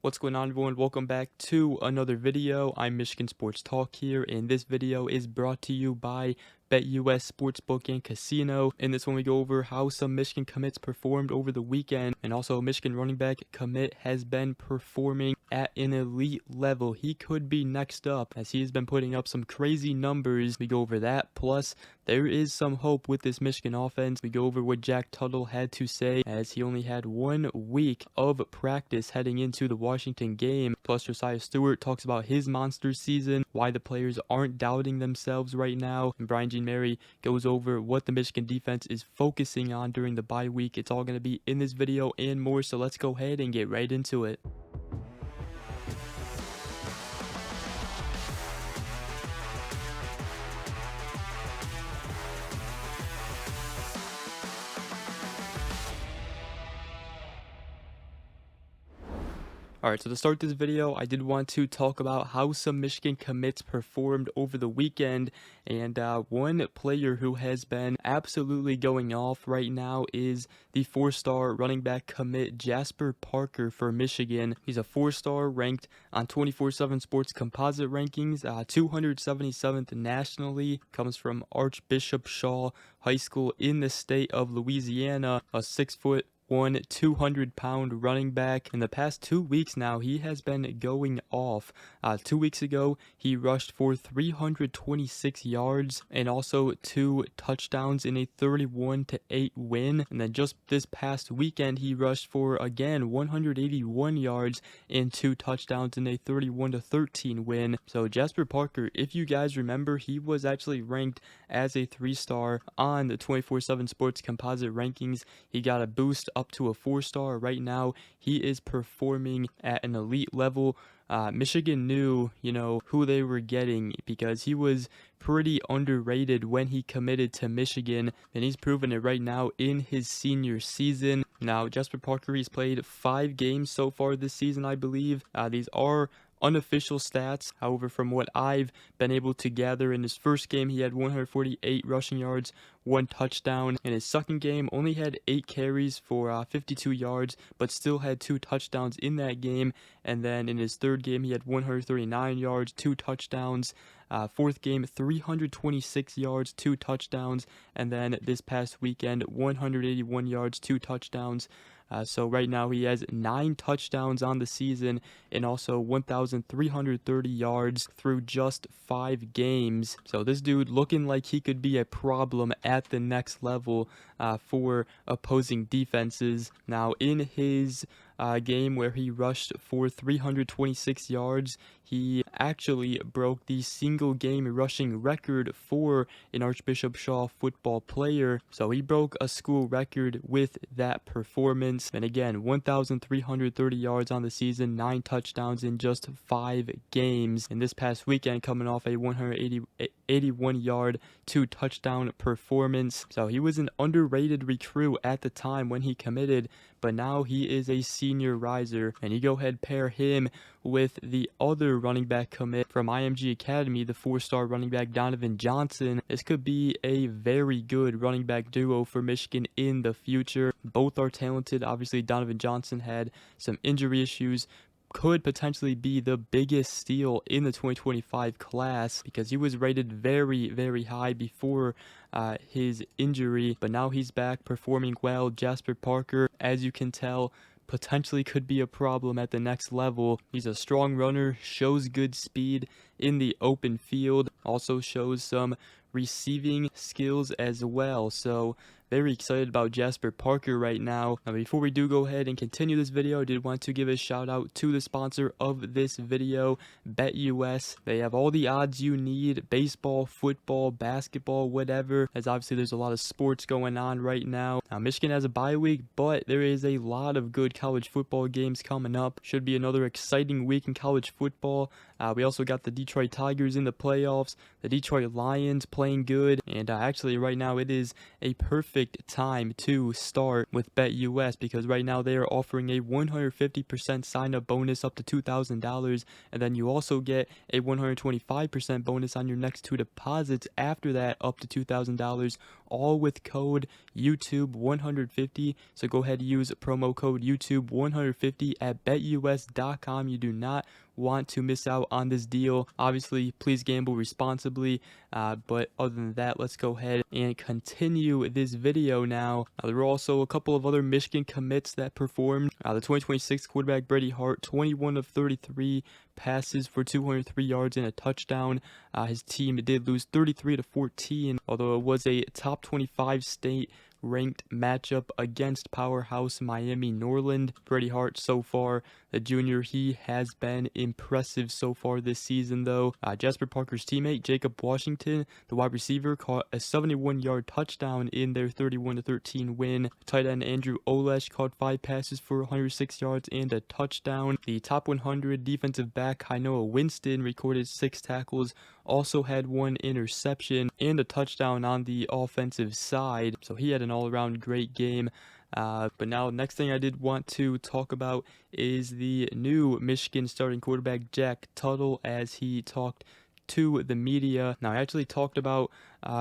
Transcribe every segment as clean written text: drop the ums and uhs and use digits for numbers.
What's going on, everyone? Welcome back to another video. I'm Michigan Sports Talk here, and this video is brought to you by BetUS Sportsbook and Casino. In this one, we go over how some Michigan commits performed over the weekend, and also Michigan running back commit has been performing at an elite level. He could be next up as he's been putting up some crazy numbers. We go over that, plus there is some hope with this Michigan offense. We go over what Jack Tuttle had to say as he only had 1 week of practice heading into the Washington game. Plus Josaiah Stewart talks about his monster season, why the players aren't doubting themselves right now, and Brian Mary goes over what the Michigan defense is focusing on during the bye week. It's all going to be in this video and more, so let's go ahead and get right into it. Alright, so to start this video, I did want to talk about how some Michigan commits performed over the weekend, and one player who has been absolutely going off right now is the 4-star running back commit Jasper Parker for Michigan. He's a 4-star ranked on 24/7 Sports composite rankings, 277th nationally, comes from Archbishop Shaw High School in the state of Louisiana, a 6'1", 200-pound running back. In the past 2 weeks now, he has been going off. 2 weeks ago, he rushed for 326 yards and also 2 touchdowns in a 31-8 win. And then just this past weekend, he rushed for, again, 181 yards and 2 touchdowns in a 31-13 win. So Jasper Parker, if you guys remember, he was actually ranked as a 3-star on the 24/7 Sports composite rankings. He got a boost up to a 4-star. Right now, he is performing at an elite level. Michigan knew, who they were getting because he was pretty underrated when he committed to Michigan, and he's proven it right now in his senior season. Now, Jasper Parker, he's played 5 games so far this season, I believe. These are unofficial stats. However, from what I've been able to gather, in his first game he had 148 rushing yards, 1 touchdown. In his second game, only had 8 carries for 52 yards, but still had 2 touchdowns in that game. And then in his third game, he had 139 yards, 2 touchdowns. Fourth game, 326 yards, 2 touchdowns. And then this past weekend, 181 yards, 2 touchdowns. So right now he has 9 touchdowns on the season and also 1,330 yards through just 5 games. So this dude looking like he could be a problem at the next level for opposing defenses. Now in his game where he rushed for 326 yards, he actually broke the single game rushing record for an Archbishop Shaw football player. So he broke a school record with that performance. And again, 1,330 yards on the season, 9 touchdowns in just 5 games. And this past weekend, coming off a 181 yard, 2 touchdown performance. So he was an underrated recruit at the time when he committed, but now he is a senior riser. And you go ahead pair him with the other running back commit from IMG Academy, the 4-star running back Donovan. This could be a very good running back duo for Michigan in the future. Both are talented. Obviously, Donovan Johnson had some injury issues, could potentially be the biggest steal in the 2025 class because he was rated very, very high before his injury, but now he's back performing well. Jasper Parker, as you can tell, potentially could be a problem at the next level. He's a strong runner, shows good speed in the open field, also shows some receiving skills as well. So very excited about Jasper Parker right now. Now, before we do go ahead and continue this video, I did want to give a shout out to the sponsor of this video, BetUS. They have all the odds you need, baseball, football, basketball, whatever, as obviously there's a lot of sports going on right now. Now, Michigan has a bye week, but there is a lot of good college football games coming up. Should be another exciting week in college football. We also got the Detroit Tigers in the playoffs, the Detroit Lions playing good, and actually right now it is a perfect perfect time to start with BetUS, because right now they are offering a 150% sign-up bonus up to $2,000, and then you also get a 125% bonus on your next 2 deposits after that up to $2,000, all with code YouTube150. So go ahead and use promo code YouTube150 at betus.com. You do not want to miss out on this deal. Obviously, please gamble responsibly, but other than that, let's go ahead and continue this video now. There were also a couple of other Michigan commits that performed. The 2026 quarterback Brady Hart, 21 of 33 passes for 203 yards and a touchdown. His team did lose 33-14, although it was a top 25 state ranked matchup against powerhouse Miami Norland. Brady Hart, so far, the junior, he has been impressive so far this season, though. Jasper Parker's teammate Jacob Washington, the wide receiver, caught a 71-yard touchdown in their 31-13 win. Tight end Andrew Olesh caught 5 passes for 106 yards and a touchdown. The top 100 defensive back Noah Winston recorded 6 tackles, also had 1 interception and a touchdown on the offensive side, so he had an all-around great game. But now, next thing I did want to talk about is the new Michigan starting quarterback Jack Tuttle, as he talked to the media. Now, I actually talked about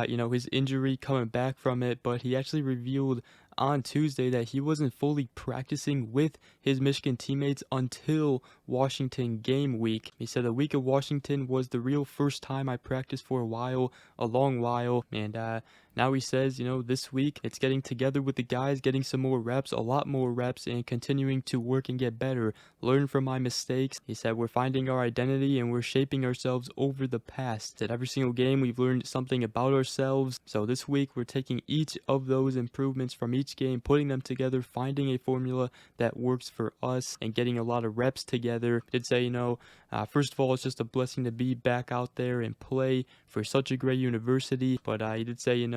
his injury, coming back from it, but he actually revealed on Tuesday that he wasn't fully practicing with his Michigan teammates until Washington game week. He said the week of Washington was the real first time I practiced for a long while, and now he says, this week it's getting together with the guys, getting some more reps, a lot more reps, and continuing to work and get better, learn from my mistakes. He said we're finding our identity and we're shaping ourselves over the past. At every single game we've learned something about ourselves, so this week we're taking each of those improvements from each game, putting them together, finding a formula that works for us, and getting a lot of reps together. I did say, first of all, it's just a blessing to be back out there and play for such a great university, but he did say,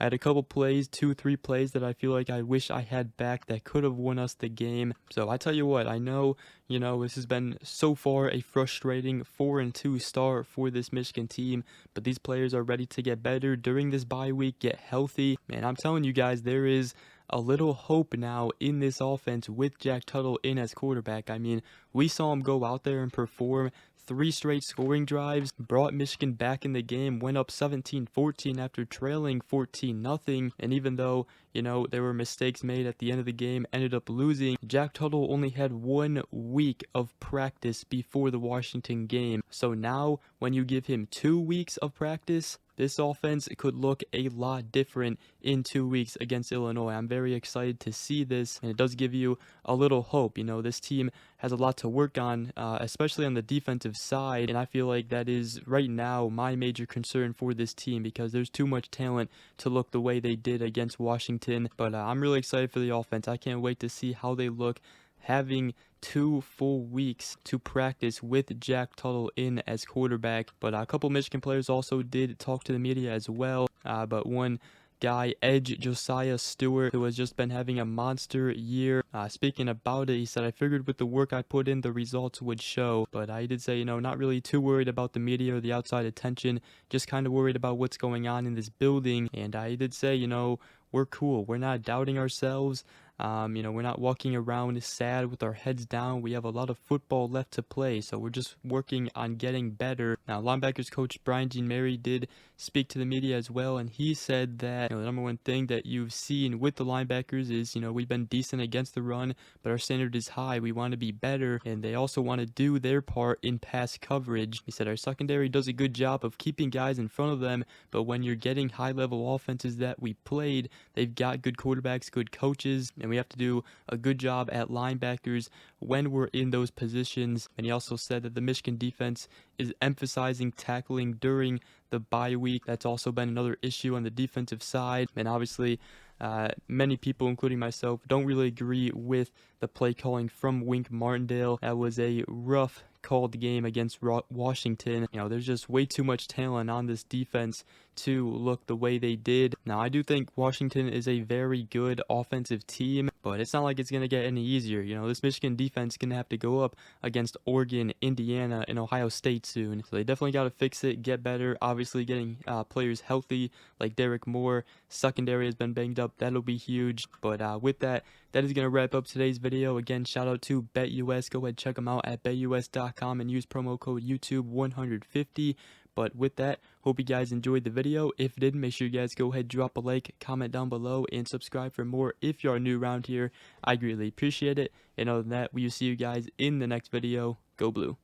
I had a couple plays, 2-3 plays that I feel like I wish I had back that could have won us the game. So I tell you what, I know, this has been so far a frustrating 4-2 start for this Michigan team, but these players are ready to get better during this bye week, get healthy. Man, I'm telling you guys, there is a little hope now in this offense with Jack Tuttle in as quarterback. I mean, we saw him go out there and perform 3 straight scoring drives, brought Michigan back in the game, went up 17-14 after trailing 14-0, and even though, there were mistakes made at the end of the game, ended up losing, Jack Tuttle only had 1 week of practice before the Washington game. So now, when you give him 2 weeks of practice, this offense could look a lot different in 2 weeks against Illinois. I'm very excited to see this, and it does give you a little hope. This team has a lot to work on, especially on the defensive side, and I feel like that is right now my major concern for this team, because there's too much talent to look the way they did against Washington. But I'm really excited for the offense. I can't wait to see how they look having 2 full weeks to practice with Jack Tuttle in as quarterback. But a couple Michigan players also did talk to the media as well. But one guy, edge Josaiah Stewart, who has just been having a monster year, speaking about it, he said, I figured with the work I put in, the results would show. But I did say, not really too worried about the media or the outside attention, just kind of worried about what's going on in this building. And I did say, we're cool. We're not doubting ourselves. We're not walking around sad with our heads down. We have a lot of football left to play, so we're just working on getting better. Now, linebackers coach Brian Jean Mary did speak to the media as well, and he said that the number one thing that you've seen with the linebackers is, we've been decent against the run, but our standard is high. We want to be better, and they also want to do their part in pass coverage. He said our secondary does a good job of keeping guys in front of them, but when you're getting high-level offenses that we played, they've got good quarterbacks, good coaches, and we have to do a good job at linebackers when we're in those positions. And he also said that the Michigan defense is emphasizing tackling during the bye week. That's also been another issue on the defensive side. And obviously, many people, including myself, don't really agree with the play calling from Wink Martindale. That was a rough called game against Washington. There's just way too much talent on this defense to look the way they did. Now, I do think Washington is a very good offensive team, but it's not like it's going to get any easier. You know, this Michigan defense is going to have to go up against Oregon, Indiana, and Ohio State soon. So they definitely got to fix it, get better. Obviously, getting players healthy like Derek Moore. Secondary has been banged up. That'll be huge. But with that, that is going to wrap up today's video. Again, shout out to BetUS. Go ahead, check them out at betus.com and use promo code YouTube150. But with that, hope you guys enjoyed the video. If you did, make sure you guys go ahead, drop a like, comment down below, and subscribe for more if you are new around here. I greatly appreciate it. And other than that, we will see you guys in the next video. Go Blue.